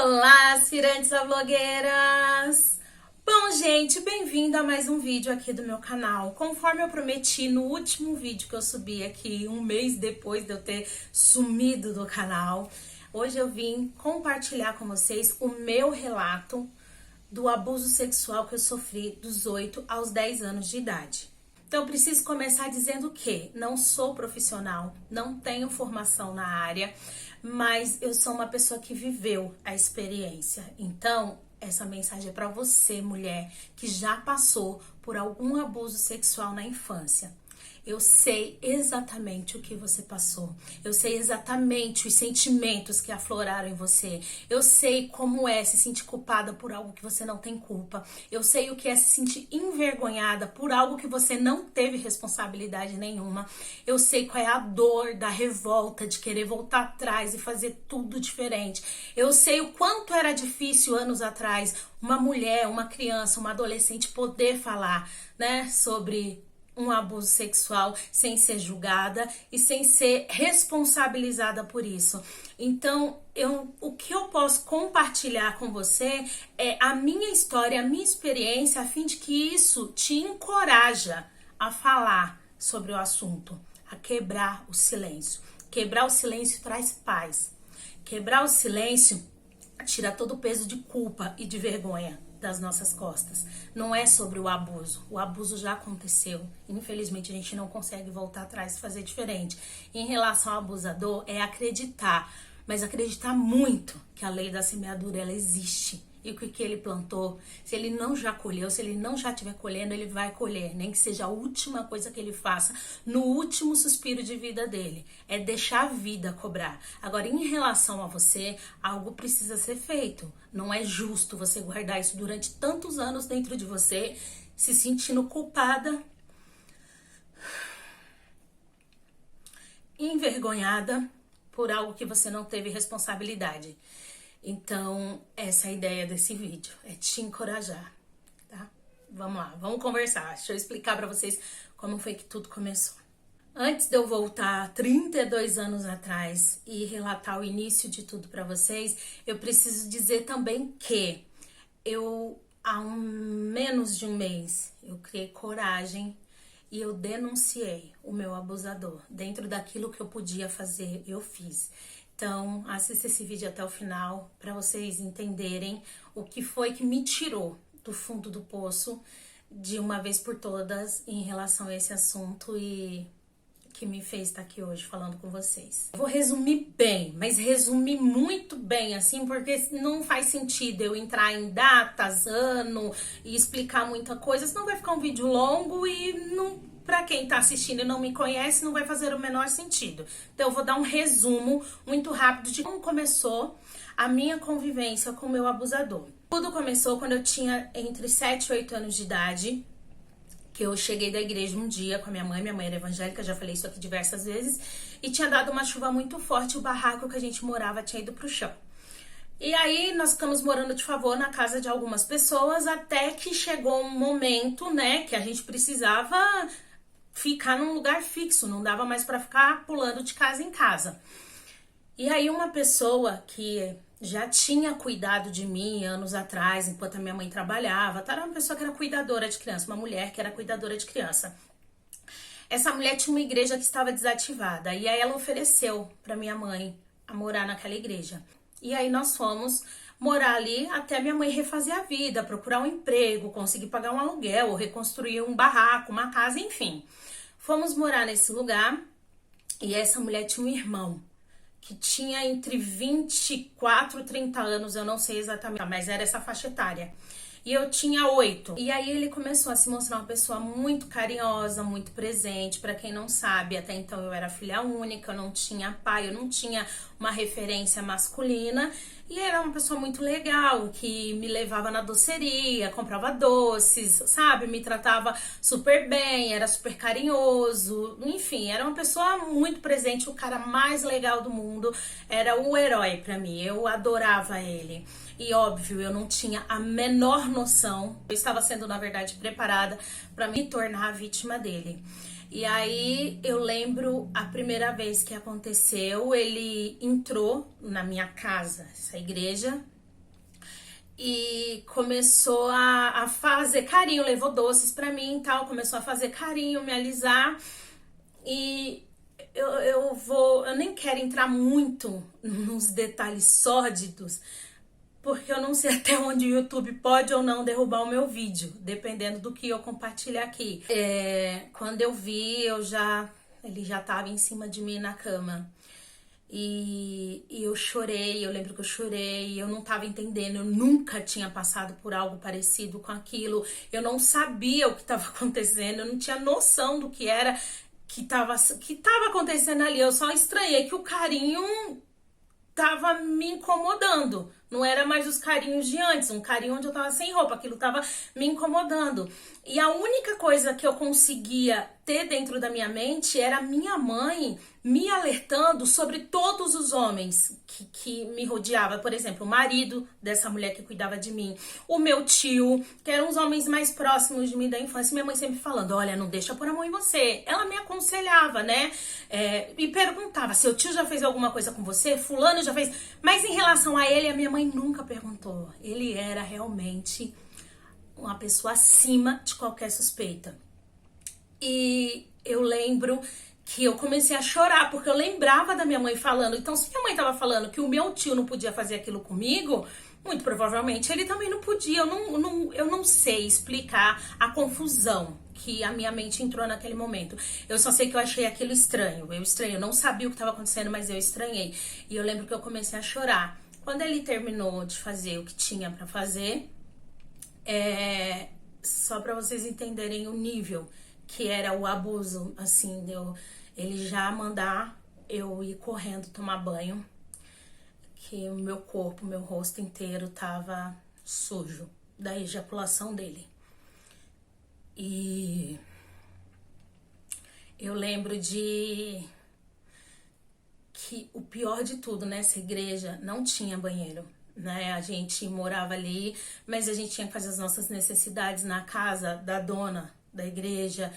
Olá, aspirantes a blogueiras! Bom, gente, bem-vindo a mais um vídeo aqui do meu canal. Conforme eu prometi no último vídeo que eu subi aqui, um mês depois de eu ter sumido do canal, hoje eu vim compartilhar com vocês o meu relato do abuso sexual que eu sofri dos 8 aos 10 anos de idade. Então, eu preciso começar dizendo que não sou profissional, não tenho formação na área, mas eu sou uma pessoa que viveu a experiência. Então, essa mensagem é para você, mulher, que já passou por algum abuso sexual na infância. Eu sei exatamente o que você passou. Eu sei exatamente os sentimentos que afloraram em você. Eu sei como é se sentir culpada por algo que você não tem culpa. Eu sei o que é se sentir envergonhada por algo que você não teve responsabilidade nenhuma. Eu sei qual é a dor da revolta, de querer voltar atrás e fazer tudo diferente. Eu sei o quanto era difícil anos atrás uma mulher, uma criança, uma adolescente poder falar, né, sobre um abuso sexual sem ser julgada e sem ser responsabilizada por isso. Então, o que eu posso compartilhar com você é a minha história, a minha experiência, a fim de que isso te encoraja a falar sobre o assunto, a quebrar o silêncio. Quebrar o silêncio traz paz. Quebrar o silêncio tira todo o peso de culpa e de vergonha das nossas costas. Não é sobre o abuso já aconteceu. Infelizmente a gente não consegue voltar atrás e fazer diferente. Em relação ao abusador, é acreditar, mas acreditar muito que a lei da semeadura ela existe. E o que ele plantou, se ele não já colheu, se ele não já estiver colhendo, ele vai colher, nem que seja a última coisa que ele faça, no último suspiro de vida dele. É deixar a vida cobrar. Agora, em relação a você, algo precisa ser feito. Não é justo você guardar isso durante tantos anos dentro de você, se sentindo culpada, envergonhada por algo que você não teve responsabilidade. Então, essa é a ideia desse vídeo, é te encorajar, tá? Vamos lá, vamos conversar. Deixa eu explicar pra vocês como foi que tudo começou. Antes de eu voltar 32 anos atrás e relatar o início de tudo pra vocês, eu preciso dizer também que há menos de um mês, eu criei coragem e eu denunciei o meu abusador. Dentro daquilo que eu podia fazer, eu fiz. Então, assista esse vídeo até o final para vocês entenderem o que foi que me tirou do fundo do poço de uma vez por todas em relação a esse assunto e que me fez estar aqui hoje falando com vocês. Eu vou resumir bem, mas resumir muito bem, assim, porque não faz sentido eu entrar em datas, ano e explicar muita coisa, senão vai ficar um vídeo longo e não... Pra quem tá assistindo e não me conhece, não vai fazer o menor sentido. Então, eu vou dar um resumo muito rápido de como começou a minha convivência com o meu abusador. Tudo começou quando eu tinha entre 7 e 8 anos de idade, que eu cheguei da igreja um dia com a minha mãe era evangélica, já falei isso aqui diversas vezes, e tinha dado uma chuva muito forte e o barraco que a gente morava tinha ido pro chão. E aí, nós ficamos morando de favor na casa de algumas pessoas, até que chegou um momento, né, que a gente precisava ficar num lugar fixo, não dava mais pra ficar pulando de casa em casa. E aí uma pessoa que já tinha cuidado de mim anos atrás, enquanto a minha mãe trabalhava, tá? Era uma pessoa que era cuidadora de criança, uma mulher que era cuidadora de criança. Essa mulher tinha uma igreja que estava desativada, e aí ela ofereceu pra minha mãe a morar naquela igreja. E aí nós fomos morar ali até minha mãe refazer a vida, procurar um emprego, conseguir pagar um aluguel, ou reconstruir um barraco, uma casa, enfim. Fomos morar nesse lugar e essa mulher tinha um irmão que tinha entre 24 e 30 anos, eu não sei exatamente, mas era essa faixa etária. E eu tinha 8. E aí ele começou a se mostrar uma pessoa muito carinhosa, muito presente. Pra quem não sabe, até então eu era filha única, eu não tinha pai, eu não tinha uma referência masculina. E era uma pessoa muito legal, que me levava na doceria, comprava doces, sabe? Me tratava super bem, era super carinhoso. Enfim, era uma pessoa muito presente, o cara mais legal do mundo. Era o herói pra mim, eu adorava ele. E óbvio, eu não tinha a menor noção. Eu estava sendo, na verdade, preparada para me tornar a vítima dele. E aí eu lembro a primeira vez que aconteceu, ele entrou na minha casa, essa igreja, e começou a fazer carinho, levou doces pra mim e tal, começou a fazer carinho, me alisar. E eu nem quero entrar muito nos detalhes sórdidos, porque eu não sei até onde o YouTube pode ou não derrubar o meu vídeo, dependendo do que eu compartilhar aqui. Quando eu vi, ele já tava em cima de mim na cama. E eu chorei, eu lembro que eu chorei, eu não tava entendendo, eu nunca tinha passado por algo parecido com aquilo, eu não sabia o que estava acontecendo, eu não tinha noção do que era que tava acontecendo ali, eu só estranhei que o carinho tava me incomodando. Não era mais os carinhos de antes, um carinho onde eu tava sem roupa, aquilo tava me incomodando. E a única coisa que eu conseguia ter dentro da minha mente era a minha mãe me alertando sobre todos os homens que me rodeavam. Por exemplo, o marido dessa mulher que cuidava de mim, o meu tio, que eram os homens mais próximos de mim da infância. Minha mãe sempre falando, olha, não deixa pôr a mão em você. Ela me aconselhava, né? E perguntava, seu tio já fez alguma coisa com você? Fulano já fez? Mas em relação a ele, a minha mãe nunca perguntou. Ele era realmente uma pessoa acima de qualquer suspeita. E eu lembro que eu comecei a chorar, porque eu lembrava da minha mãe falando. Então, se minha mãe tava falando que o meu tio não podia fazer aquilo comigo, muito provavelmente ele também não podia. Eu não sei explicar a confusão que a minha mente entrou naquele momento. Eu só sei que eu achei aquilo estranho. Eu não sabia o que estava acontecendo, mas eu estranhei. E eu lembro que eu comecei a chorar. Quando ele terminou de fazer o que tinha pra fazer, só pra vocês entenderem o nível que era o abuso, assim, ele já mandar eu ir correndo tomar banho, que o meu corpo, meu rosto inteiro tava sujo da ejaculação dele. E eu lembro que o pior de tudo, nessa igreja não tinha banheiro, né? A gente morava ali, mas a gente tinha que fazer as nossas necessidades na casa da dona da igreja,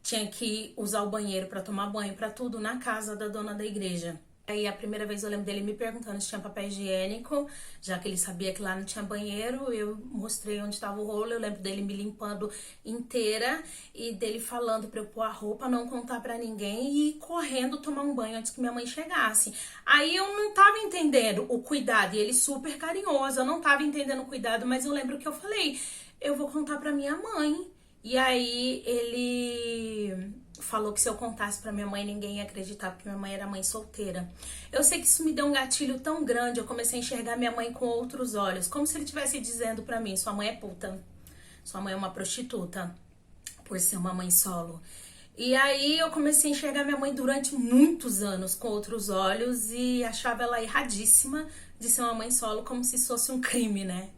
tinha que usar o banheiro para tomar banho, para tudo na casa da dona da igreja. Aí a primeira vez eu lembro dele me perguntando se tinha papel higiênico, já que ele sabia que lá não tinha banheiro, eu mostrei onde estava o rolo, eu lembro dele me limpando inteira e dele falando para eu pôr a roupa, não contar para ninguém e ir correndo tomar um banho antes que minha mãe chegasse. Aí eu não tava entendendo o cuidado, e ele super carinhoso, eu não tava entendendo o cuidado, mas eu lembro que eu falei, eu vou contar para minha mãe. E aí ele falou que se eu contasse pra minha mãe, ninguém ia acreditar, porque minha mãe era mãe solteira. Eu sei que isso me deu um gatilho tão grande, eu comecei a enxergar minha mãe com outros olhos, como se ele estivesse dizendo pra mim, sua mãe é puta, sua mãe é uma prostituta, por ser uma mãe solo. E aí eu comecei a enxergar minha mãe durante muitos anos com outros olhos e achava ela erradíssima de ser uma mãe solo, como se isso fosse um crime, né?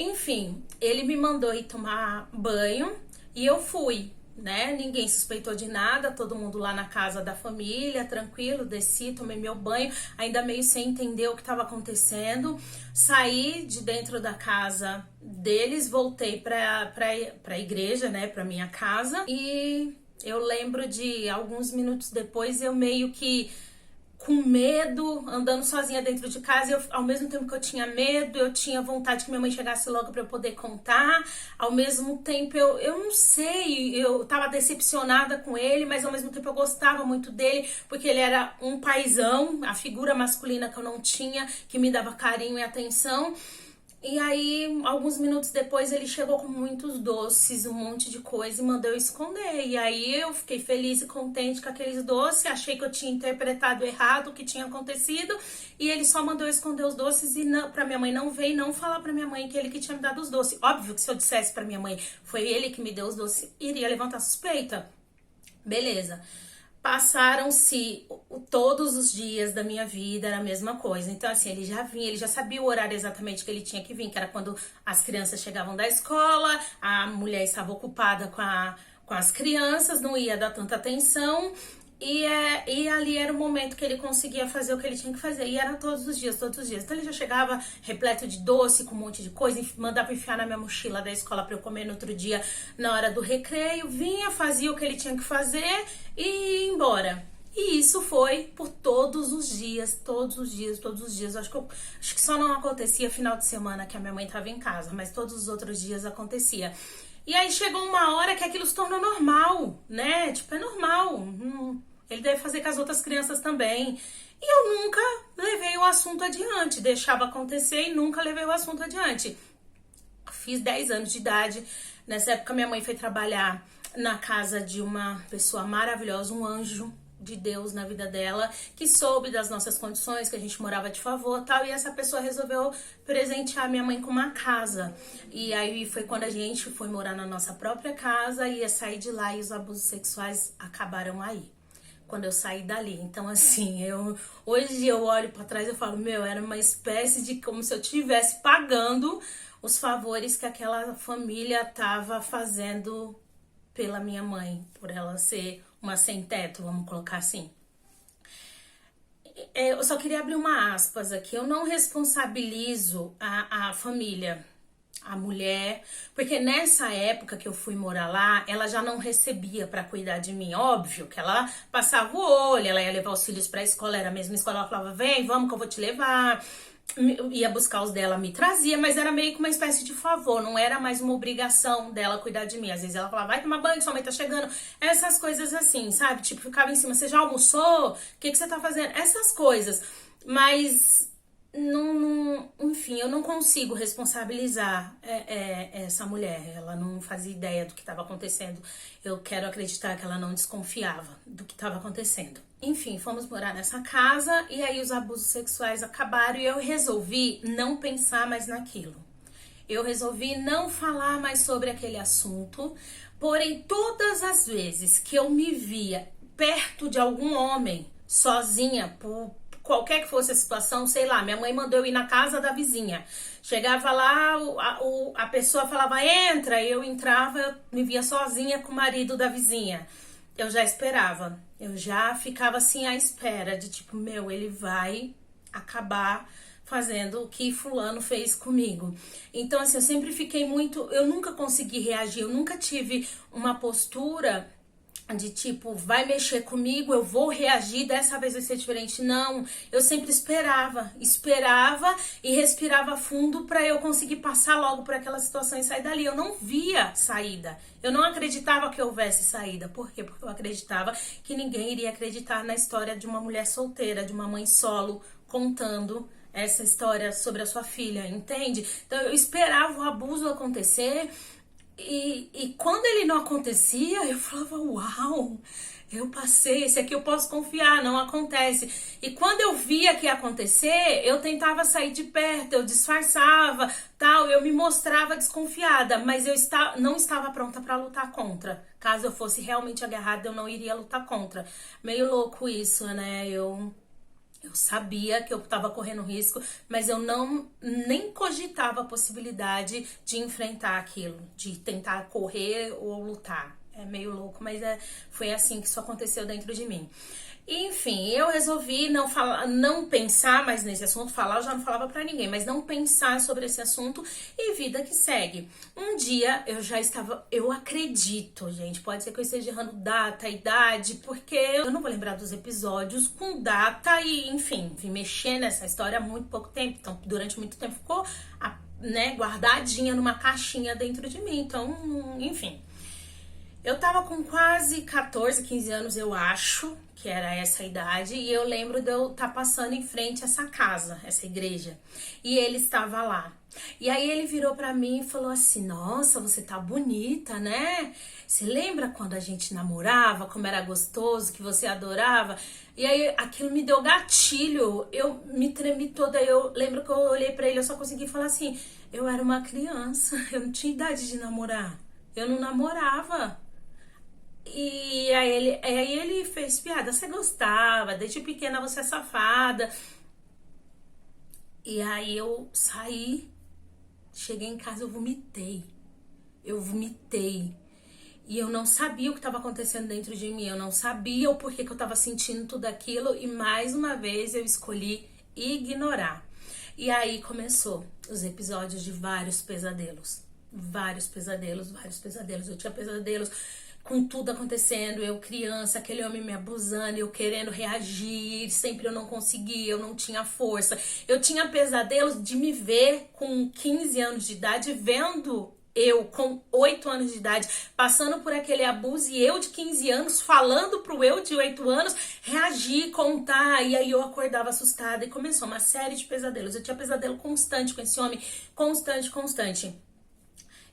Enfim, ele me mandou ir tomar banho e eu fui, né? Ninguém suspeitou de nada, todo mundo lá na casa da família, tranquilo, desci, tomei meu banho, ainda meio sem entender o que estava acontecendo. Saí de dentro da casa deles, voltei pra igreja, né? Pra minha casa. E eu lembro de alguns minutos depois, eu meio que com medo, andando sozinha dentro de casa, e ao mesmo tempo que eu tinha medo, eu tinha vontade que minha mãe chegasse logo pra eu poder contar, ao mesmo tempo eu não sei, eu tava decepcionada com ele, mas ao mesmo tempo eu gostava muito dele, porque ele era um paizão, a figura masculina que eu não tinha, que me dava carinho e atenção. E aí, alguns minutos depois, ele chegou com muitos doces, um monte de coisa e mandou eu esconder. E aí eu fiquei feliz e contente com aqueles doces, achei que eu tinha interpretado errado o que tinha acontecido. E ele só mandou eu esconder os doces e pra minha mãe não ver e não falar pra minha mãe que ele que tinha me dado os doces. Óbvio que se eu dissesse pra minha mãe foi ele que me deu os doces, iria levantar suspeita. Beleza. Passaram-se todos os dias da minha vida, era a mesma coisa. Então, assim, ele já vinha, ele já sabia o horário exatamente que ele tinha que vir, que era quando as crianças chegavam da escola, a mulher estava ocupada com as crianças, não ia dar tanta atenção. E ali era o momento que ele conseguia fazer o que ele tinha que fazer. E era todos os dias, todos os dias. Então ele já chegava repleto de doce, com um monte de coisa, mandava enfiar na minha mochila da escola pra eu comer no outro dia, na hora do recreio. Vinha, fazia o que ele tinha que fazer e ia embora. E isso foi por todos os dias, todos os dias, todos os dias. Acho que só não acontecia final de semana que a minha mãe estava em casa, mas todos os outros dias acontecia. E aí chegou uma hora que aquilo se tornou normal, né? Tipo, é normal. Ele deve fazer com as outras crianças também. E eu nunca levei o assunto adiante. Deixava acontecer e nunca levei o assunto adiante. Fiz 10 anos de idade. Nessa época, minha mãe foi trabalhar na casa de uma pessoa maravilhosa, um anjo de Deus na vida dela, que soube das nossas condições, que a gente morava de favor e tal, e essa pessoa resolveu presentear minha mãe com uma casa. E aí foi quando a gente foi morar na nossa própria casa, ia sair de lá e os abusos sexuais acabaram aí. Quando eu saí dali. Então, assim, hoje eu olho pra trás e falo, era uma espécie de como se eu estivesse pagando os favores que aquela família tava fazendo pela minha mãe, por ela ser uma sem-teto, vamos colocar assim. Eu só queria abrir uma aspas aqui. Eu não responsabilizo a família, a mulher, porque nessa época que eu fui morar lá, ela já não recebia pra cuidar de mim. Óbvio que ela passava o olho, ela ia levar os filhos pra escola, era a mesma escola, ela falava, vem, vamos que eu vou te levar. Ia buscar os dela, me trazia, mas era meio que uma espécie de favor, não era mais uma obrigação dela cuidar de mim. Às vezes ela falava, vai tomar banho, sua mãe tá chegando. Essas coisas assim, sabe? Tipo, ficava em cima, você já almoçou? O que você tá fazendo? Essas coisas. Mas enfim, eu não consigo responsabilizar essa mulher. Ela não fazia ideia do que estava acontecendo. Eu quero acreditar que ela não desconfiava do que estava acontecendo. Enfim, fomos morar nessa casa e aí os abusos sexuais acabaram e eu resolvi não pensar mais naquilo. Eu resolvi não falar mais sobre aquele assunto, porém todas as vezes que eu me via perto de algum homem, sozinha, por qualquer que fosse a situação, sei lá, minha mãe mandou eu ir na casa da vizinha. Chegava lá, a pessoa falava, entra, eu entrava, eu me via sozinha com o marido da vizinha. Eu já esperava, eu já ficava assim à espera de tipo, ele vai acabar fazendo o que fulano fez comigo. Então, assim, eu sempre fiquei eu nunca consegui reagir, eu nunca tive uma postura de tipo, vai mexer comigo, eu vou reagir, dessa vez vai ser diferente. Não, eu sempre esperava e respirava fundo pra eu conseguir passar logo por aquela situação e sair dali. Eu não via saída, eu não acreditava que houvesse saída. Por quê? Porque eu acreditava que ninguém iria acreditar na história de uma mulher solteira, de uma mãe solo, contando essa história sobre a sua filha, entende? Então eu esperava o abuso acontecer. E quando ele não acontecia, eu falava, uau, eu passei, esse aqui eu posso confiar, não acontece. E quando eu via que ia acontecer, eu tentava sair de perto, eu disfarçava, tal, eu me mostrava desconfiada, mas eu não estava pronta para lutar contra. Caso eu fosse realmente agarrada, eu não iria lutar contra. Meio louco isso, né? Eu sabia que eu estava correndo risco, mas eu nem cogitava a possibilidade de enfrentar aquilo, de tentar correr ou lutar. É meio louco, mas foi assim que isso aconteceu dentro de mim. Enfim, eu resolvi não pensar mais nesse assunto, eu já não falava pra ninguém, mas não pensar sobre esse assunto e vida que segue. Um dia eu acredito, gente, pode ser que eu esteja errando data, idade, porque eu não vou lembrar dos episódios com data e, enfim, vim mexer nessa história há muito pouco tempo, então durante muito tempo ficou, guardadinha numa caixinha dentro de mim, então, enfim. Eu tava com quase 14, 15 anos, eu acho que era essa idade, e eu lembro de eu estar passando em frente a essa casa, essa igreja, e ele estava lá. E aí ele virou pra mim e falou assim, nossa, você tá bonita, né? Você lembra quando a gente namorava, como era gostoso, que você adorava? E aí aquilo me deu gatilho, eu me tremi toda, eu lembro que eu olhei pra ele, eu só consegui falar assim, eu era uma criança, eu não tinha idade de namorar, eu não namorava. E aí ele fez piada, você gostava, desde pequena você é safada. E aí eu saí, cheguei em casa, eu vomitei. E eu não sabia o que estava acontecendo dentro de mim, eu não sabia o porquê que eu estava sentindo tudo aquilo. E mais uma vez eu escolhi ignorar. E aí começou os episódios de vários pesadelos. Vários pesadelos. Eu tinha pesadelos com tudo acontecendo, eu criança, aquele homem me abusando, eu querendo reagir, sempre eu não conseguia, eu não tinha força. Eu tinha pesadelos de me ver com 15 anos de idade, vendo eu com 8 anos de idade, passando por aquele abuso, e eu de 15 anos falando pro eu de 8 anos reagir, contar, e aí eu acordava assustada e começou uma série de pesadelos. Eu tinha pesadelo constante com esse homem, constante.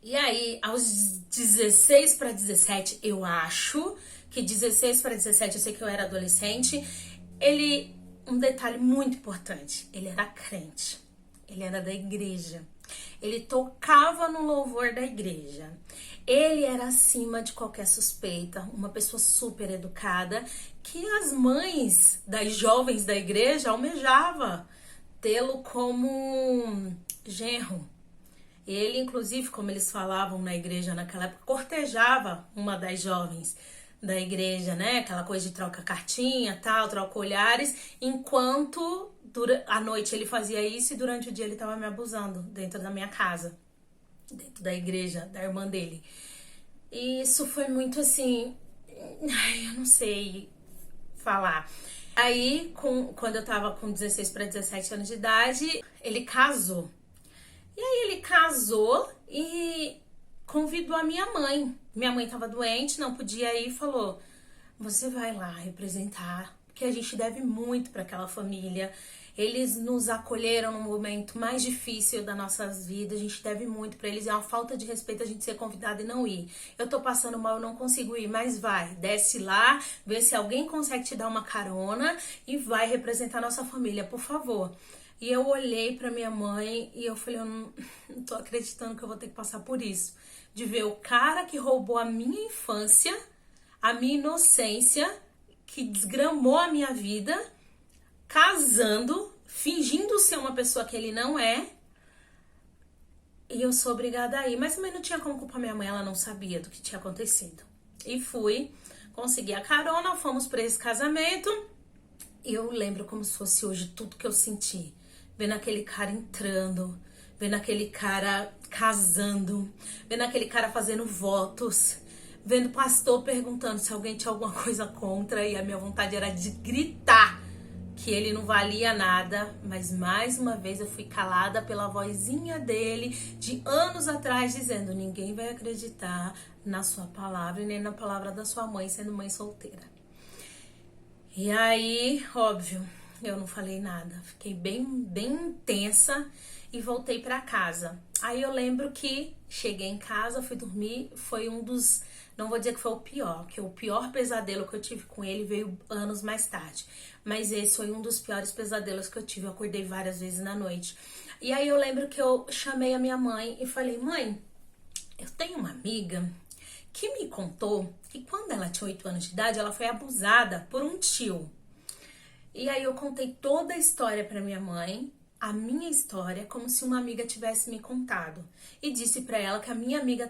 E aí, aos 16 para 17, eu acho que 16 para 17, eu sei que eu era adolescente, um detalhe muito importante, ele era crente, ele era da igreja. Ele tocava no louvor da igreja. Ele era acima de qualquer suspeita, uma pessoa super educada, que as mães das jovens da igreja almejavam tê-lo como genro. Ele, inclusive, como eles falavam na igreja naquela época, cortejava uma das jovens da igreja, né? Aquela coisa de troca cartinha, tal, troca olhares, enquanto à noite ele fazia isso e durante o dia ele tava me abusando dentro da minha casa, dentro da igreja da irmã dele. E isso foi muito assim, eu não sei falar. Aí, quando eu tava com 16 para 17 anos de idade, ele casou. E aí ele casou e convidou a minha mãe. Minha mãe tava doente, não podia ir, e falou: você vai lá representar, porque a gente deve muito para aquela família. Eles nos acolheram no momento mais difícil das nossas vidas, a gente deve muito para eles. É uma falta de respeito a gente ser convidado e não ir. Eu tô passando mal, eu não consigo ir, mas vai, desce lá, vê se alguém consegue te dar uma carona e vai representar a nossa família, por favor. E eu olhei pra minha mãe e eu falei: eu não tô acreditando que eu vou ter que passar por isso. De ver o cara que roubou a minha infância, a minha inocência, que desgramou a minha vida, casando, fingindo ser uma pessoa que ele não é. E eu sou obrigada a ir. Mas também não tinha como culpar minha mãe, ela não sabia do que tinha acontecido. E fui, consegui a carona, fomos pra esse casamento. E eu lembro como se fosse hoje tudo que eu senti. Vendo aquele cara entrando, vendo aquele cara casando, vendo aquele cara fazendo votos, vendo o pastor perguntando se alguém tinha alguma coisa contra, e a minha vontade era de gritar que ele não valia nada, mas mais uma vez eu fui calada pela vozinha dele de anos atrás dizendo: ninguém vai acreditar na sua palavra e nem na palavra da sua mãe sendo mãe solteira. E aí, óbvio, eu não falei nada, fiquei bem tensa e voltei pra casa. Aí eu lembro que cheguei em casa, fui dormir, foi um dos, não vou dizer que foi o pior, que o pior pesadelo que eu tive com ele veio anos mais tarde. Mas esse foi um dos piores pesadelos que eu tive, eu acordei várias vezes na noite. E aí eu lembro que eu chamei a minha mãe e falei: mãe, eu tenho uma amiga que me contou que quando ela tinha 8 anos de idade, ela foi abusada por um tio. E aí eu contei toda a história pra minha mãe, a minha história, como se uma amiga tivesse me contado. E disse pra ela que a minha amiga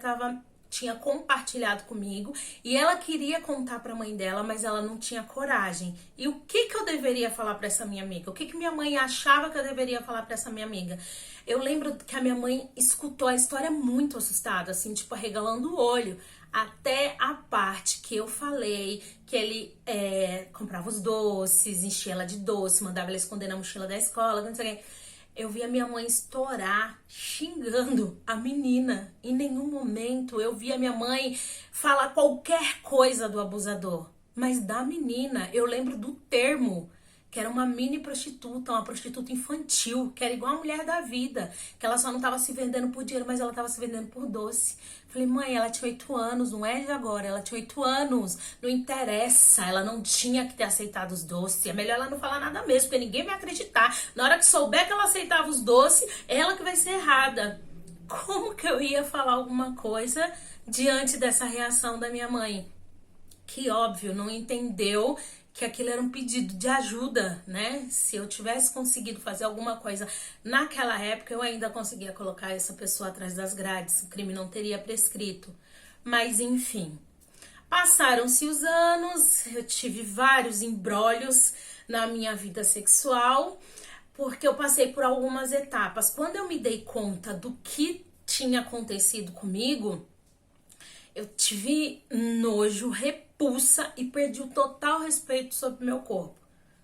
tinha compartilhado comigo e ela queria contar pra mãe dela, mas ela não tinha coragem. E o que eu deveria falar pra essa minha amiga? O que minha mãe achava que eu deveria falar pra essa minha amiga? Eu lembro que a minha mãe escutou a história muito assustada, assim, tipo, arregalando o olho. Até a parte que eu falei que ele comprava os doces, enchia ela de doce, mandava ela esconder na mochila da escola, não sei o que. Eu vi a minha mãe estourar, xingando a menina. Em nenhum momento eu vi a minha mãe falar qualquer coisa do abusador. Mas da menina, eu lembro do termo, que era uma mini prostituta, uma prostituta infantil, que era igual a mulher da vida, que ela só não estava se vendendo por dinheiro, mas ela estava se vendendo por doce. Falei: mãe, ela tinha 8 anos, não é de agora, ela tinha 8 anos, não interessa, ela não tinha que ter aceitado os doces, é melhor ela não falar nada mesmo, porque ninguém vai acreditar. Na hora que souber que ela aceitava os doces, ela que vai ser errada. Como que eu ia falar alguma coisa diante dessa reação da minha mãe? Que, óbvio, não entendeu que aquilo era um pedido de ajuda, né? Se eu tivesse conseguido fazer alguma coisa naquela época, eu ainda conseguia colocar essa pessoa atrás das grades, o crime não teria prescrito. Mas, enfim, passaram-se os anos, eu tive vários embrólios na minha vida sexual, porque eu passei por algumas etapas. Quando eu me dei conta do que tinha acontecido comigo, eu tive nojo, repulsa e perdi o total respeito sobre o meu corpo.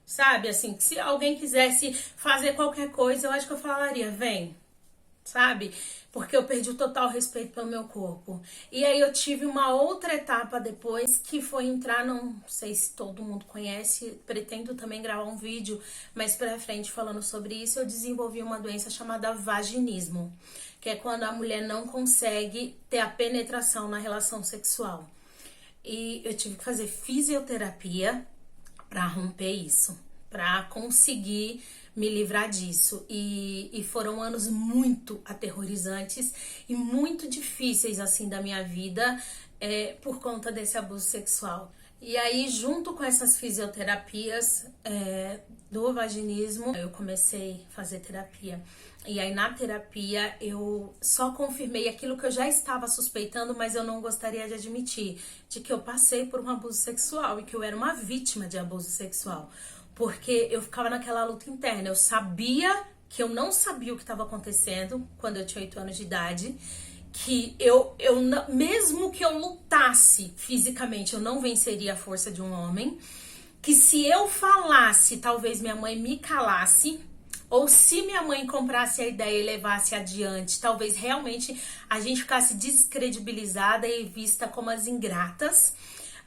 Sabe, assim, se alguém quisesse fazer qualquer coisa, eu acho que eu falaria, vem, sabe? Porque eu perdi o total respeito pelo meu corpo. E aí eu tive uma outra etapa depois, que foi entrar, não sei se todo mundo conhece, pretendo também gravar um vídeo mais pra frente falando sobre isso. Eu desenvolvi uma doença chamada vaginismo, que é quando a mulher não consegue ter a penetração na relação sexual. E eu tive que fazer fisioterapia para romper isso, para conseguir me livrar disso. E foram anos muito aterrorizantes e muito difíceis assim da minha vida, por conta desse abuso sexual. E aí, junto com essas fisioterapias do vaginismo, eu comecei a fazer terapia. E aí, na terapia, eu só confirmei aquilo que eu já estava suspeitando, mas eu não gostaria de admitir, de que eu passei por um abuso sexual e que eu era uma vítima de abuso sexual. Porque eu ficava naquela luta interna. Eu sabia que eu não sabia o que estava acontecendo quando eu tinha 8 anos de idade. Que mesmo que eu lutasse fisicamente, eu não venceria a força de um homem. Que se eu falasse, talvez minha mãe me calasse. Ou se minha mãe comprasse a ideia e levasse adiante, talvez realmente a gente ficasse descredibilizada e vista como as ingratas.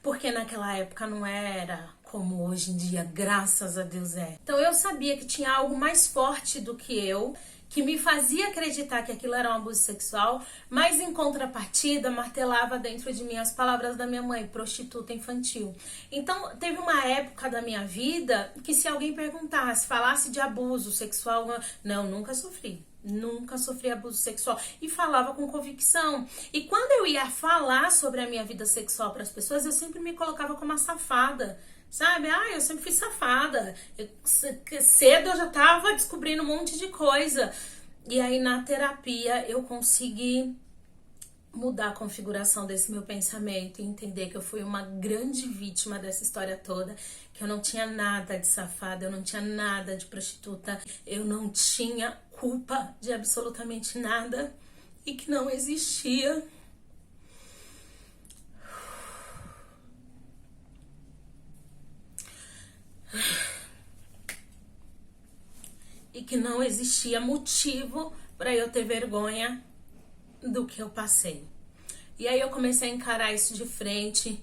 Porque naquela época não era como hoje em dia, graças a Deus é. Então eu sabia que tinha algo mais forte do que eu, que me fazia acreditar que aquilo era um abuso sexual, mas em contrapartida martelava dentro de mim as palavras da minha mãe, prostituta infantil. Então teve uma época da minha vida que se alguém perguntasse, falasse de abuso sexual, não, nunca sofri. Nunca sofri abuso sexual e falava com convicção. E quando eu ia falar sobre a minha vida sexual para as pessoas, eu sempre me colocava como uma safada. Sabe? Eu sempre fui safada. Cedo eu já tava descobrindo um monte de coisa. E aí na terapia eu consegui mudar a configuração desse meu pensamento e entender que eu fui uma grande vítima dessa história toda, que eu não tinha nada de safada, eu não tinha nada de prostituta, eu não tinha culpa de absolutamente nada e que não existia motivo para eu ter vergonha do que eu passei. E aí eu comecei a encarar isso de frente.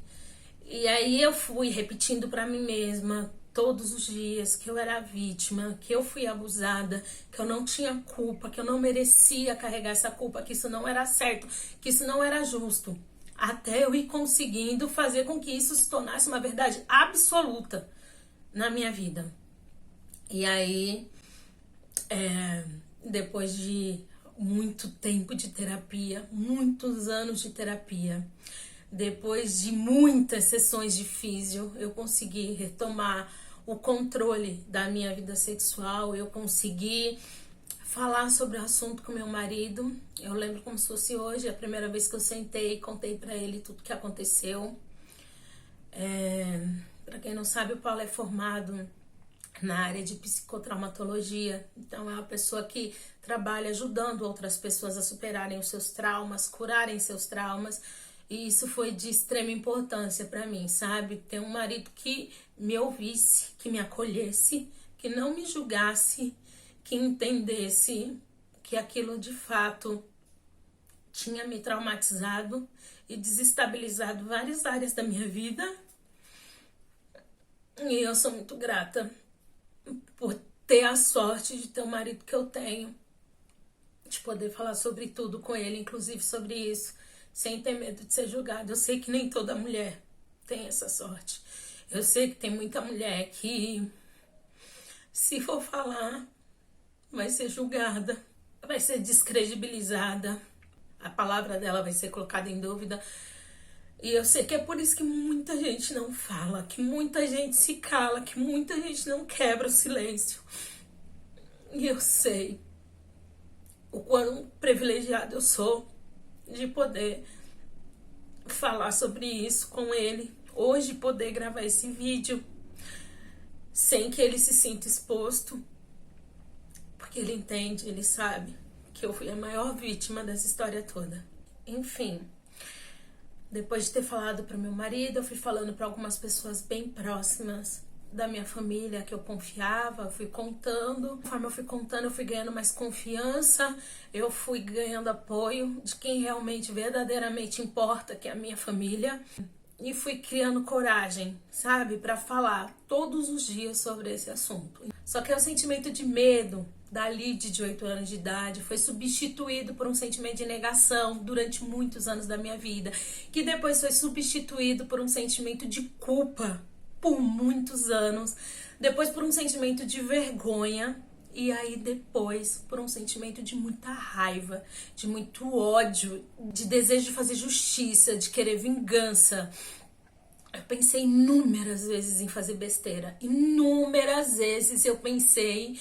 E aí eu fui repetindo para mim mesma todos os dias que eu era vítima, que eu fui abusada, que eu não tinha culpa, que eu não merecia carregar essa culpa, que isso não era certo, que isso não era justo. Até eu ir conseguindo fazer com que isso se tornasse uma verdade absoluta na minha vida. E aí, depois de muito tempo de terapia, muitos anos de terapia, depois de muitas sessões de físio, eu consegui retomar o controle da minha vida sexual, eu consegui falar sobre o assunto com meu marido. Eu lembro como se fosse hoje, a primeira vez que eu sentei e contei pra ele tudo que aconteceu. Pra quem não sabe, o Paulo é formado na área de psicotraumatologia, então é uma pessoa que trabalha ajudando outras pessoas a superarem os seus traumas, curarem seus traumas, e isso foi de extrema importância para mim, sabe? Ter um marido que me ouvisse, que me acolhesse, que não me julgasse, que entendesse que aquilo de fato tinha me traumatizado e desestabilizado várias áreas da minha vida. E eu sou muito grata por ter a sorte de ter o marido que eu tenho, de poder falar sobre tudo com ele, inclusive sobre isso, sem ter medo de ser julgada. Eu sei que nem toda mulher tem essa sorte. Eu sei que tem muita mulher que, se for falar, vai ser julgada, vai ser descredibilizada, a palavra dela vai ser colocada em dúvida. E eu sei que é por isso que muita gente não fala, que muita gente se cala, que muita gente não quebra o silêncio. E eu sei o quão privilegiada eu sou de poder falar sobre isso com ele. Hoje poder gravar esse vídeo sem que ele se sinta exposto. Porque ele entende, ele sabe que eu fui a maior vítima dessa história toda. Enfim. Depois de ter falado para o meu marido, eu fui falando para algumas pessoas bem próximas da minha família que eu confiava, eu fui contando. Conforme eu fui contando, eu fui ganhando mais confiança, eu fui ganhando apoio de quem realmente, verdadeiramente importa, que é a minha família. E fui criando coragem, sabe, para falar todos os dias sobre esse assunto. Só que o sentimento de medo da Lid de 8 anos de idade foi substituído por um sentimento de negação durante muitos anos da minha vida, que depois foi substituído por um sentimento de culpa por muitos anos, depois por um sentimento de vergonha e aí depois por um sentimento de muita raiva, de muito ódio, de desejo de fazer justiça, de querer vingança. Eu pensei inúmeras vezes em fazer besteira, inúmeras vezes eu pensei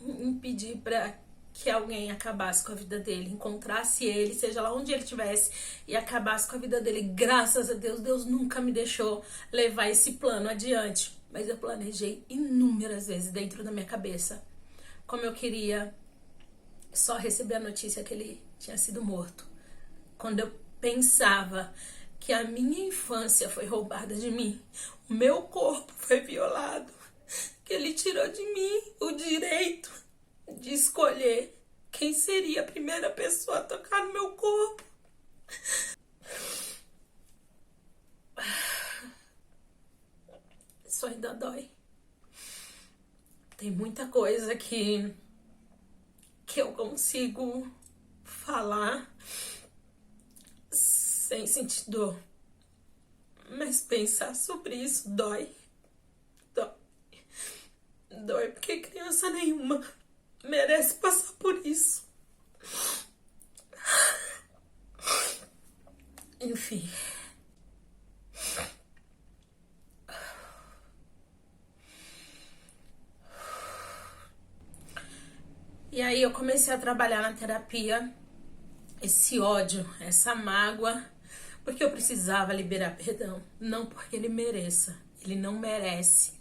em pedir para que alguém acabasse com a vida dele, encontrasse ele, seja lá onde ele estivesse, e acabasse com a vida dele. Graças a Deus, Deus nunca me deixou levar esse plano adiante. Mas eu planejei inúmeras vezes dentro da minha cabeça como eu queria só receber a notícia que ele tinha sido morto. Quando eu pensava que a minha infância foi roubada de mim, o meu corpo foi violado, que ele tirou de mim o direito de escolher quem seria a primeira pessoa a tocar no meu corpo. Isso ainda dói. Tem muita coisa que eu consigo falar sem sentir dor. Mas pensar sobre isso dói. Dói. Dói porque criança nenhuma merece passar por isso. Enfim. E aí eu comecei a trabalhar na terapia esse ódio, essa mágoa, porque eu precisava liberar perdão. Não porque ele mereça, ele não merece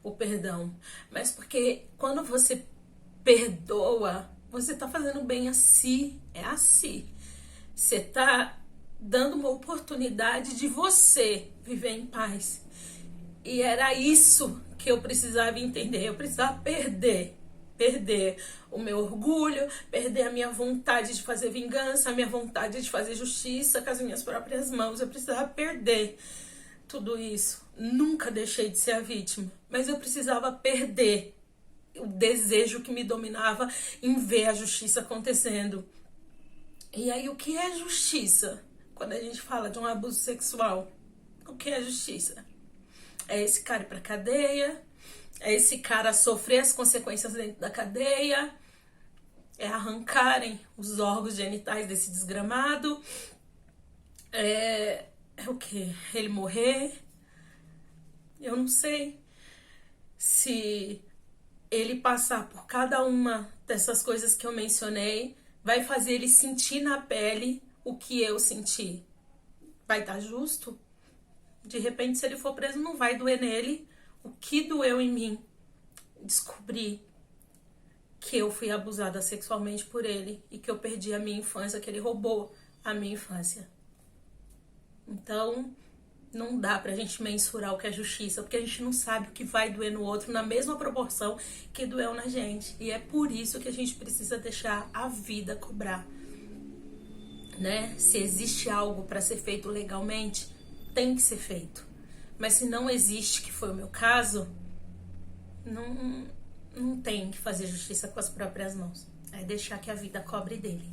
o perdão, mas porque quando você perdoa, você tá fazendo bem a si, é a si. Você tá dando uma oportunidade de você viver em paz. E era isso que eu precisava entender. Eu precisava perder o meu orgulho, perder a minha vontade de fazer vingança, a minha vontade de fazer justiça com as minhas próprias mãos. Eu precisava perder tudo isso. Nunca deixei de ser a vítima, mas eu precisava perder o desejo que me dominava em ver a justiça acontecendo. E aí, o que é justiça? Quando a gente fala de um abuso sexual, o que é justiça? É esse cara ir pra cadeia, é esse cara sofrer as consequências dentro da cadeia, é arrancarem os órgãos genitais desse desgramado, é o quê? Ele morrer? Eu não sei se ele passar por cada uma dessas coisas que eu mencionei vai fazer ele sentir na pele o que eu senti. Vai estar justo? De repente, se ele for preso, não vai doer nele o que doeu em mim. Descobri que eu fui abusada sexualmente por ele e que eu perdi a minha infância, que ele roubou a minha infância. Então, não dá pra gente mensurar o que é justiça, porque a gente não sabe o que vai doer no outro na mesma proporção que doeu na gente. E é por isso que a gente precisa deixar a vida cobrar, né? Se existe algo pra ser feito legalmente, tem que ser feito. Mas se não existe, que foi o meu caso, não tem que fazer justiça com as próprias mãos. É deixar que a vida cobre dele.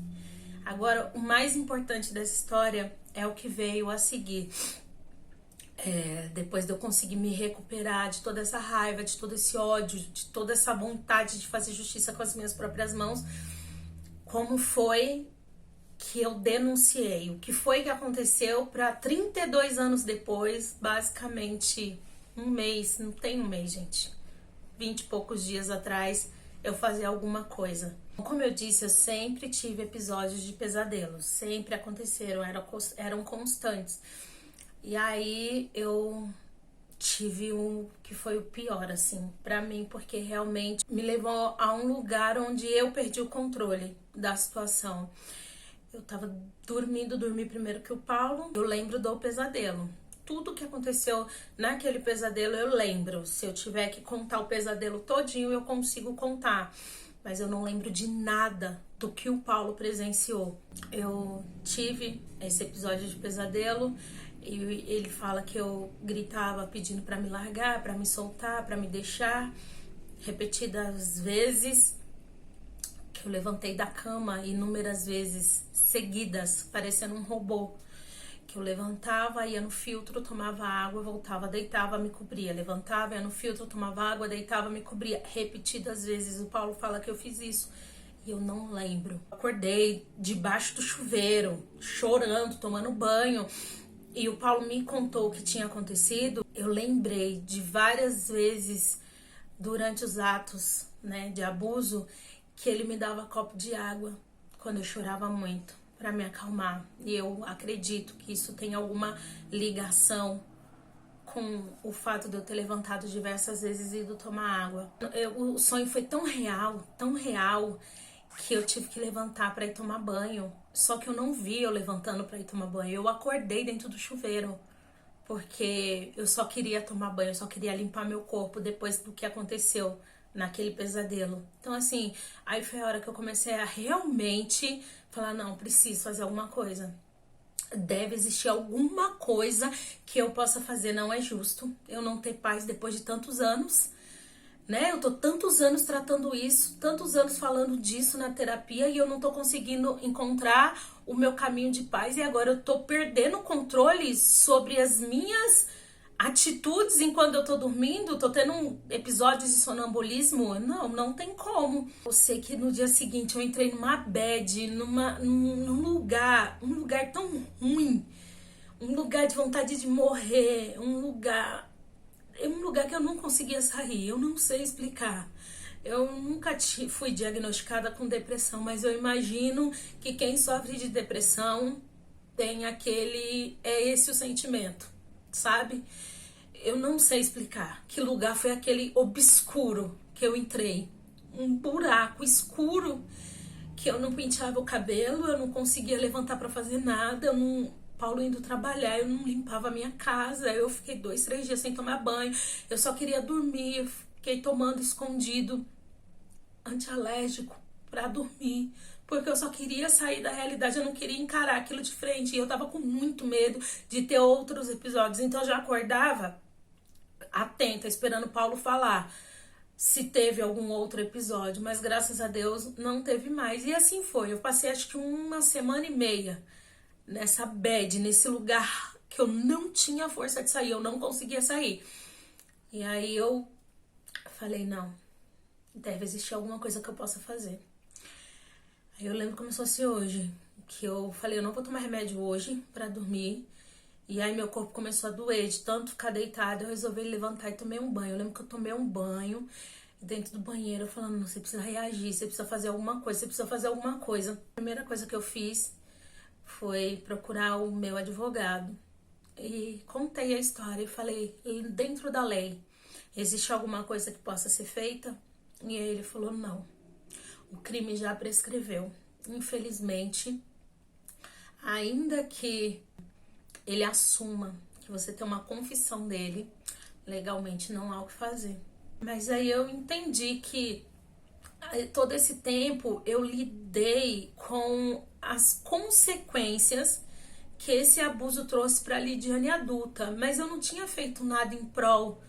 Agora, o mais importante dessa história é o que veio a seguir. Depois de eu conseguir me recuperar de toda essa raiva, de todo esse ódio, de toda essa vontade de fazer justiça com as minhas próprias mãos, como foi que eu denunciei? O que foi que aconteceu para 32 anos depois, basicamente um mês, não tem um mês, gente, 20 e poucos dias atrás, eu fazer alguma coisa. Como eu disse, eu sempre tive episódios de pesadelos, sempre aconteceram, eram constantes. E aí eu tive um que foi o pior, assim, pra mim, porque realmente me levou a um lugar onde eu perdi o controle da situação. Eu tava dormindo, dormi primeiro que o Paulo. Eu lembro do pesadelo. Tudo que aconteceu naquele pesadelo eu lembro. Se eu tiver que contar o pesadelo todinho, eu consigo contar. Mas eu não lembro de nada do que o Paulo presenciou. Eu tive esse episódio de pesadelo e ele fala que eu gritava pedindo pra me largar, pra me soltar, pra me deixar. Repetidas vezes. Que eu levantei da cama inúmeras vezes seguidas, parecendo um robô. Que eu levantava, ia no filtro, tomava água, voltava, deitava, me cobria. Levantava, ia no filtro, tomava água, deitava, me cobria. Repetidas vezes. O Paulo fala que eu fiz isso. E eu não lembro. Acordei debaixo do chuveiro, chorando, tomando banho. E o Paulo me contou o que tinha acontecido. Eu lembrei de várias vezes durante os atos, né, de abuso, que ele me dava copo de água quando eu chorava muito, para me acalmar. E eu acredito que isso tem alguma ligação com o fato de eu ter levantado diversas vezes e ido tomar água. O sonho foi tão real, que eu tive que levantar para ir tomar banho. Só que eu não vi eu levantando para ir tomar banho. Eu acordei dentro do chuveiro, porque eu só queria tomar banho, eu só queria limpar meu corpo depois do que aconteceu naquele pesadelo. Então, assim, aí foi a hora que eu comecei a realmente falar, não, preciso fazer alguma coisa. Deve existir alguma coisa que eu possa fazer. Não é justo eu não ter paz depois de tantos anos, né? Eu tô tantos anos tratando isso, tantos anos falando disso na terapia e eu não tô conseguindo encontrar o meu caminho de paz, e agora eu tô perdendo o controle sobre as minhas atitudes enquanto eu tô dormindo, tô tendo episódios de sonambulismo. Não tem como. Eu sei que no dia seguinte eu entrei numa bad, num lugar, um lugar tão ruim, um lugar de vontade de morrer, um lugar que eu não conseguia sair, eu não sei explicar. Eu nunca fui diagnosticada com depressão, mas eu imagino que quem sofre de depressão tem é esse o sentimento, sabe? Eu não sei explicar que lugar foi aquele obscuro que eu entrei. Um buraco escuro que eu não penteava o cabelo, eu não conseguia levantar pra fazer nada, Paulo indo trabalhar, eu não limpava a minha casa, eu fiquei 2, 3 dias sem tomar banho, eu só queria dormir, eu fiquei tomando escondido antialérgico pra dormir, porque eu só queria sair da realidade, eu não queria encarar aquilo de frente, e eu tava com muito medo de ter outros episódios, então eu já acordava atenta, esperando o Paulo falar se teve algum outro episódio, mas graças a Deus não teve mais, e assim foi. Eu passei acho que 1 semana e meia nessa bad, nesse lugar que eu não tinha força de sair, eu não conseguia sair. E aí eu falei, não, deve existir alguma coisa que eu possa fazer. Aí eu lembro como se fosse hoje, que eu falei, eu não vou tomar remédio hoje pra dormir. E aí meu corpo começou a doer, de tanto ficar deitada, eu resolvi levantar e tomei um banho. Eu lembro que eu tomei um banho dentro do banheiro, eu falando, você precisa reagir, você precisa fazer alguma coisa, você precisa fazer alguma coisa. A primeira coisa que eu fiz foi procurar o meu advogado e contei a história e falei, dentro da lei, existe alguma coisa que possa ser feita? E aí ele falou, não, o crime já prescreveu. Infelizmente, ainda que ele assuma que você tem uma confissão dele, legalmente não há o que fazer. Mas aí eu entendi que todo esse tempo eu lidei com as consequências que esse abuso trouxe para a Lidiane adulta, mas eu não tinha feito nada em prol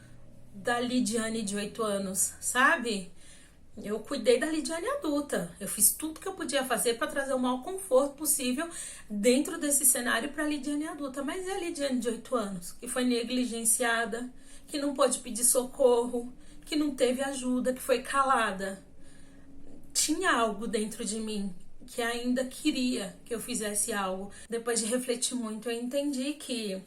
da Lidiane de 8 anos, sabe? Eu cuidei da Lidiane adulta, eu fiz tudo que eu podia fazer para trazer o maior conforto possível dentro desse cenário para a Lidiane adulta, mas é a Lidiane de 8 anos, que foi negligenciada, que não pôde pedir socorro, que não teve ajuda, que foi calada. Tinha algo dentro de mim que ainda queria que eu fizesse algo. Depois de refletir muito, eu entendi que eu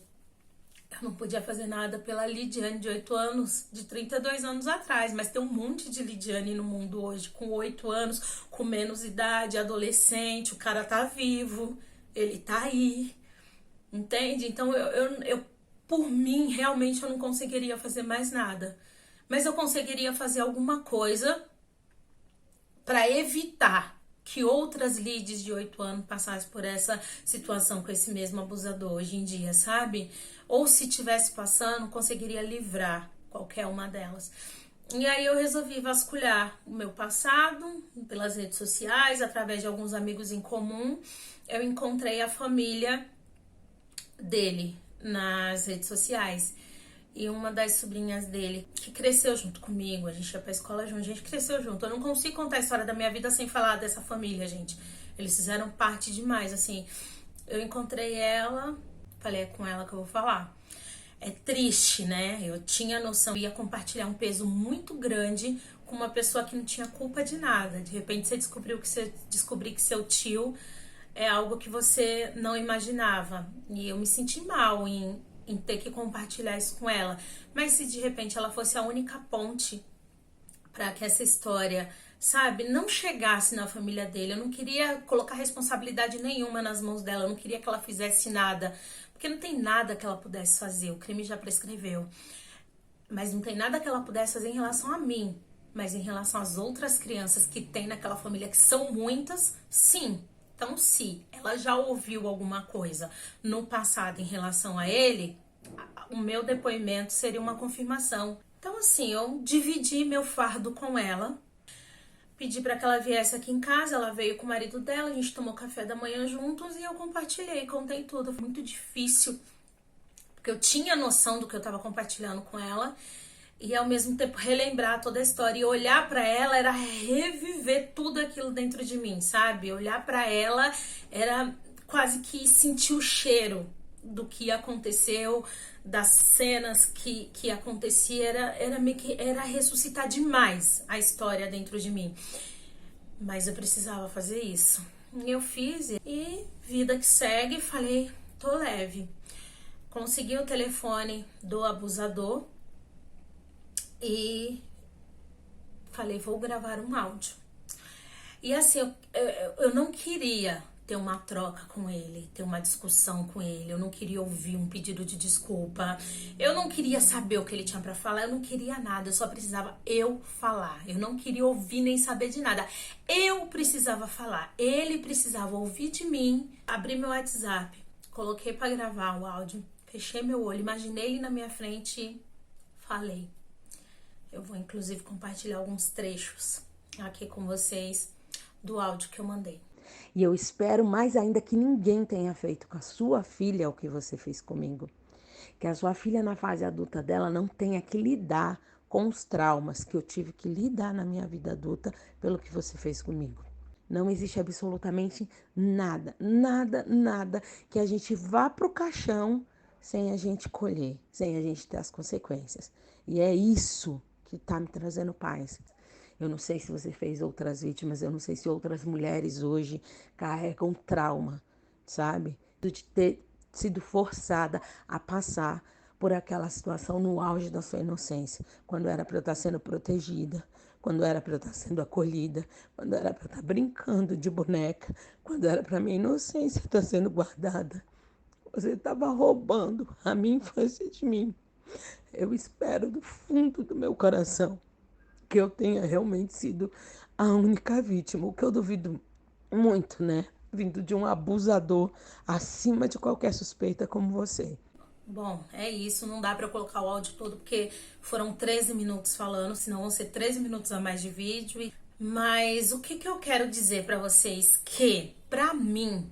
não podia fazer nada pela Lidiane de 8 anos, de 32 anos atrás, mas tem um monte de Lidiane no mundo hoje, com 8 anos, com menos idade, adolescente, o cara tá vivo, ele tá aí, entende? Então, eu por mim, realmente eu não conseguiria fazer mais nada, mas eu conseguiria fazer alguma coisa para evitar que outras leads de 8 anos passassem por essa situação com esse mesmo abusador hoje em dia, sabe? Ou se tivesse passando, conseguiria livrar qualquer uma delas. E aí eu resolvi vasculhar o meu passado pelas redes sociais, através de alguns amigos em comum. Eu encontrei a família dele nas redes sociais. E uma das sobrinhas dele, que cresceu junto comigo, a gente ia pra escola junto, a gente cresceu junto. Eu não consigo contar a história da minha vida sem falar dessa família, gente. Eles fizeram parte demais, assim. Eu encontrei ela, falei, é com ela que eu vou falar. É triste, né? Eu tinha noção, eu ia compartilhar um peso muito grande com uma pessoa que não tinha culpa de nada. De repente você descobriu que seu tio é algo que você não imaginava. E eu me senti mal em ter que compartilhar isso com ela. Mas se de repente ela fosse a única ponte para que essa história, sabe, não chegasse na família dele. Eu não queria colocar responsabilidade nenhuma nas mãos dela. Eu não queria que ela fizesse nada. Porque não tem nada que ela pudesse fazer. O crime já prescreveu. Mas não tem nada que ela pudesse fazer em relação a mim. Mas em relação às outras crianças que tem naquela família, que são muitas, sim. Então, se ela já ouviu alguma coisa no passado em relação a ele, o meu depoimento seria uma confirmação. Então, assim, eu dividi meu fardo com ela, pedi para que ela viesse aqui em casa, ela veio com o marido dela, a gente tomou café da manhã juntos e eu compartilhei, contei tudo. Foi muito difícil, porque eu tinha noção do que eu estava compartilhando com ela. E ao mesmo tempo relembrar toda a história e olhar pra ela era reviver tudo aquilo dentro de mim, sabe? Olhar pra ela era quase que sentir o cheiro do que aconteceu, das cenas que acontecia, era ressuscitar demais a história dentro de mim. Mas eu precisava fazer isso. Eu fiz e vida que segue, falei, tô leve. Consegui o telefone do abusador. E falei, vou gravar um áudio. E assim, eu não queria ter uma troca com ele, ter uma discussão com ele. Eu não queria ouvir um pedido de desculpa. Eu não queria saber o que ele tinha pra falar. Eu não queria nada. Eu só precisava eu falar. Eu não queria ouvir nem saber de nada. Eu precisava falar. Ele precisava ouvir de mim. Abri meu WhatsApp, coloquei pra gravar o áudio, fechei meu olho, imaginei ele na minha frente e falei. Eu vou, inclusive, compartilhar alguns trechos aqui com vocês do áudio que eu mandei. E eu espero mais ainda que ninguém tenha feito com a sua filha o que você fez comigo. Que a sua filha, na fase adulta dela, não tenha que lidar com os traumas que eu tive que lidar na minha vida adulta pelo que você fez comigo. Não existe absolutamente nada, nada, nada que a gente vá pro caixão sem a gente colher, sem a gente ter as consequências. E é isso que tá me trazendo paz. Eu não sei se você fez outras vítimas, eu não sei se outras mulheres hoje carregam trauma, sabe? De ter sido forçada a passar por aquela situação no auge da sua inocência, quando era para eu estar sendo protegida, quando era para eu estar sendo acolhida, quando era para eu estar brincando de boneca, quando era para minha inocência estar sendo guardada. Você estava roubando a minha infância de mim. Eu espero do fundo do meu coração que eu tenha realmente sido a única vítima, o que eu duvido muito, né? Vindo de um abusador acima de qualquer suspeita como você. Bom, é isso, não dá pra eu colocar o áudio todo porque foram 13 minutos falando, senão vão ser 13 minutos a mais de vídeo. Mas o que eu quero dizer pra vocês que, pra mim,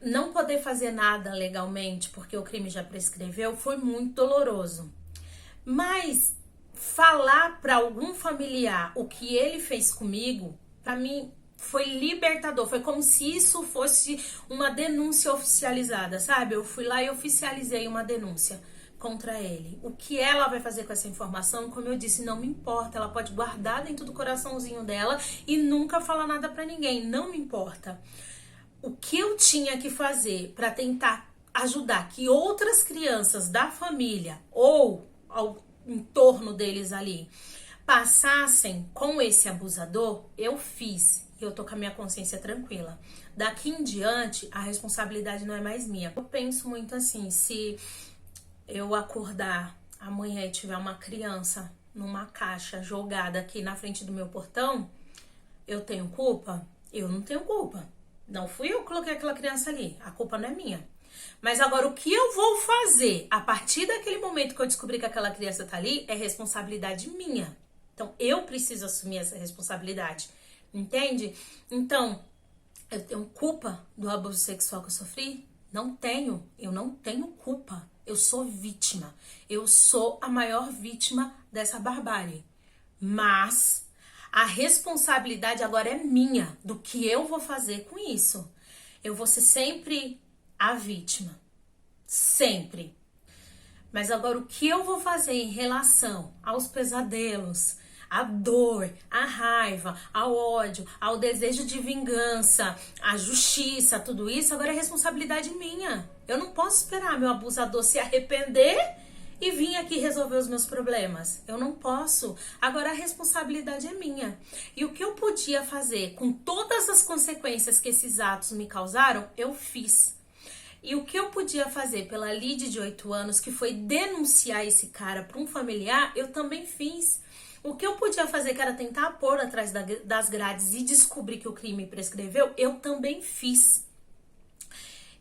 não poder fazer nada legalmente porque o crime já prescreveu foi muito doloroso. Mas falar pra algum familiar o que ele fez comigo, pra mim foi libertador. Foi como se isso fosse uma denúncia oficializada, sabe? Eu fui lá e oficializei uma denúncia contra ele. O que ela vai fazer com essa informação, como eu disse, não me importa. Ela pode guardar dentro do coraçãozinho dela e nunca falar nada pra ninguém. Não me importa. O que eu tinha que fazer pra tentar ajudar que outras crianças da família ou ao entorno deles ali passassem com esse abusador, eu fiz. E eu tô com a minha consciência tranquila. Daqui em diante, a responsabilidade não é mais minha. Eu penso muito assim, se eu acordar amanhã e tiver uma criança numa caixa jogada aqui na frente do meu portão, eu tenho culpa? Eu não tenho culpa. Não fui eu que coloquei aquela criança ali. A culpa não é minha. Mas agora, o que eu vou fazer a partir daquele momento que eu descobri que aquela criança tá ali é responsabilidade minha. Então, eu preciso assumir essa responsabilidade. Entende? Então, eu tenho culpa do abuso sexual que eu sofri? Não tenho. Eu não tenho culpa. Eu sou vítima. Eu sou a maior vítima dessa barbárie. Mas a responsabilidade agora é minha do que eu vou fazer com isso. Eu vou ser sempre a vítima. Sempre. Mas agora o que eu vou fazer em relação aos pesadelos, à dor, à raiva, ao ódio, ao desejo de vingança, à justiça, tudo isso, agora é responsabilidade minha. Eu não posso esperar meu abusador se arrepender e vir aqui resolver os meus problemas. Eu não posso. Agora a responsabilidade é minha. E o que eu podia fazer com todas as consequências que esses atos me causaram, eu fiz. E o que eu podia fazer pela Lid de 8 anos, que foi denunciar esse cara para um familiar, eu também fiz. O que eu podia fazer, que era tentar pôr atrás das grades e descobrir que o crime prescreveu, eu também fiz.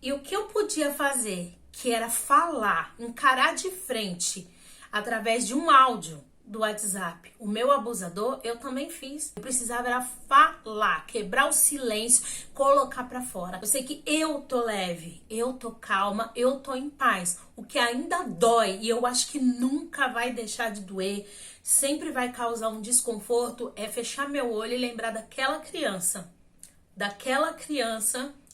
E o que eu podia fazer, que era falar, encarar de frente, através de um áudio do WhatsApp, o meu abusador, eu também fiz. Eu precisava era falar, quebrar o silêncio, colocar pra fora. Eu sei que eu tô leve, eu tô calma, eu tô em paz. O que ainda dói, e eu acho que nunca vai deixar de doer, sempre vai causar um desconforto, é fechar meu olho e lembrar daquela criança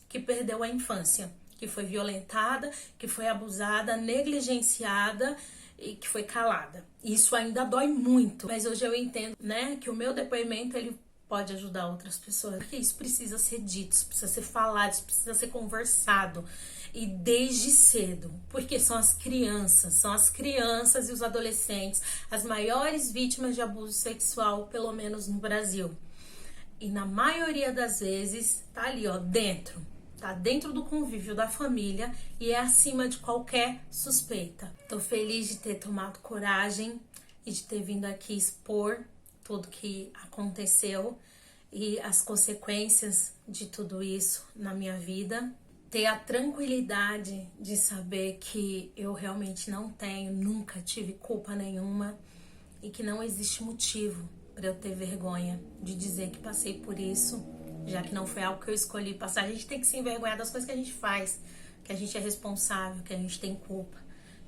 que perdeu a infância, que foi violentada, que foi abusada, negligenciada e que foi calada. Isso ainda dói muito, mas hoje eu entendo, né, que o meu depoimento ele pode ajudar outras pessoas, porque isso precisa ser dito, isso precisa ser falado, isso precisa ser conversado, e desde cedo, porque são as crianças e os adolescentes as maiores vítimas de abuso sexual, pelo menos no Brasil. E na maioria das vezes tá ali, ó, dentro. Tá dentro do convívio da família e é acima de qualquer suspeita. Tô feliz de ter tomado coragem e de ter vindo aqui expor tudo que aconteceu e as consequências de tudo isso na minha vida. Ter a tranquilidade de saber que eu realmente não tenho, nunca tive culpa nenhuma e que não existe motivo para eu ter vergonha de dizer que passei por isso, já que não foi algo que eu escolhi passar. A gente tem que se envergonhar das coisas que a gente faz, que a gente é responsável, que a gente tem culpa.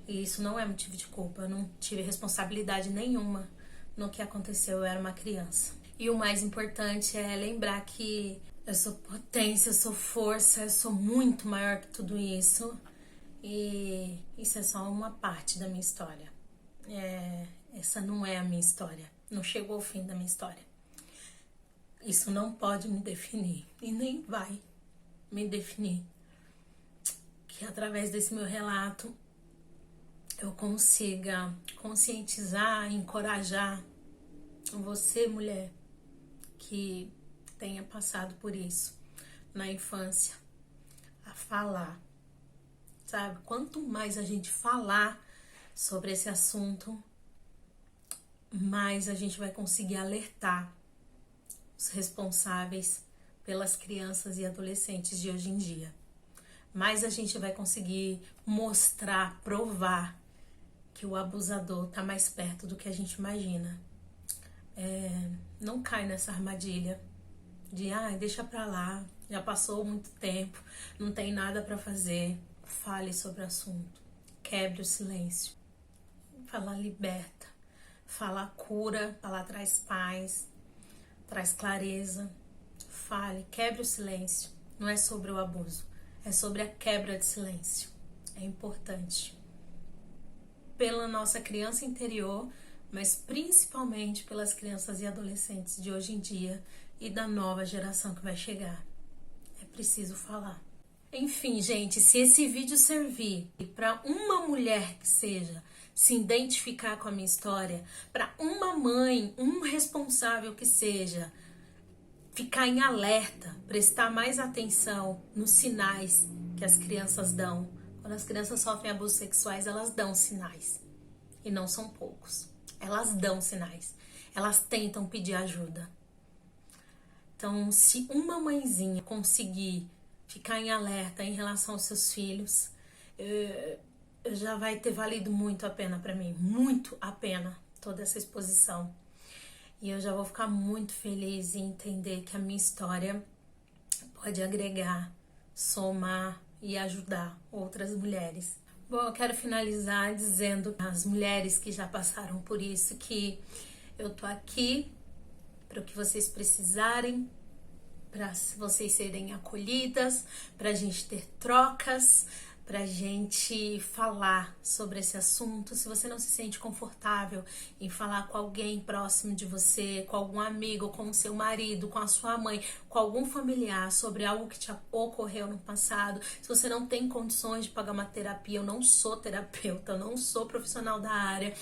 E isso não é motivo de culpa. Eu não tive responsabilidade nenhuma no que aconteceu. Eu era uma criança. E o mais importante é lembrar que eu sou potência, eu sou força, eu sou muito maior que tudo isso. E isso é só uma parte da minha história. Essa não é a minha história. Não chegou ao fim da minha história. Isso não pode me definir e nem vai me definir. Que através desse meu relato eu consiga conscientizar, encorajar você, mulher, que tenha passado por isso na infância, a falar, sabe? Quanto mais a gente falar sobre esse assunto, mais a gente vai conseguir alertar os responsáveis pelas crianças e adolescentes de hoje em dia. Mais a gente vai conseguir mostrar, provar que o abusador está mais perto do que a gente imagina. Não cai nessa armadilha de deixa pra lá, já passou muito tempo, não tem nada para fazer. Fale sobre o assunto, quebre o silêncio. Falar liberta, falar cura, falar traz paz, traz clareza. Fale, quebre o silêncio. Não é sobre o abuso, é sobre a quebra de silêncio. É importante. Pela nossa criança interior, mas principalmente pelas crianças e adolescentes de hoje em dia e da nova geração que vai chegar. É preciso falar. Enfim, gente, se esse vídeo servir para uma mulher que seja se identificar com a minha história, para uma mãe, um responsável que seja, ficar em alerta, prestar mais atenção nos sinais que as crianças dão. Quando as crianças sofrem abusos sexuais, elas dão sinais. E não são poucos. elas dão sinais, elas tentam pedir ajuda. Então, se uma mãezinha conseguir ficar em alerta em relação aos seus filhos, já vai ter valido muito a pena para mim, muito a pena toda essa exposição. E eu já vou ficar muito feliz em entender que a minha história pode agregar, somar e ajudar outras mulheres. Bom, eu quero finalizar dizendo às mulheres que já passaram por isso que eu tô aqui para o que vocês precisarem, para vocês serem acolhidas, para a gente ter trocas, pra gente falar sobre esse assunto. Se você não se sente confortável em falar com alguém próximo de você, com algum amigo, com o seu marido, com a sua mãe, com algum familiar sobre algo que te ocorreu no passado, se você não tem condições de pagar uma terapia, eu não sou terapeuta, eu não sou profissional da área,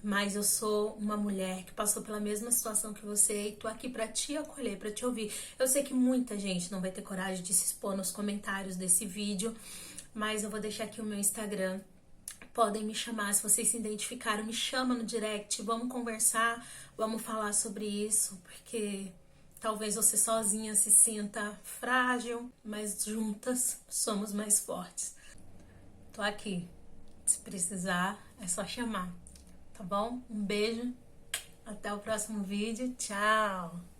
mas eu sou uma mulher que passou pela mesma situação que você e tô aqui pra te acolher, pra te ouvir. Eu sei que muita gente não vai ter coragem de se expor nos comentários desse vídeo, mas eu vou deixar aqui o meu Instagram. Podem me chamar, se vocês se identificaram, me chama no direct, vamos conversar, vamos falar sobre isso, porque talvez você sozinha se sinta frágil, mas juntas somos mais fortes. Tô aqui, se precisar é só chamar, tá bom? Um beijo, até o próximo vídeo, tchau!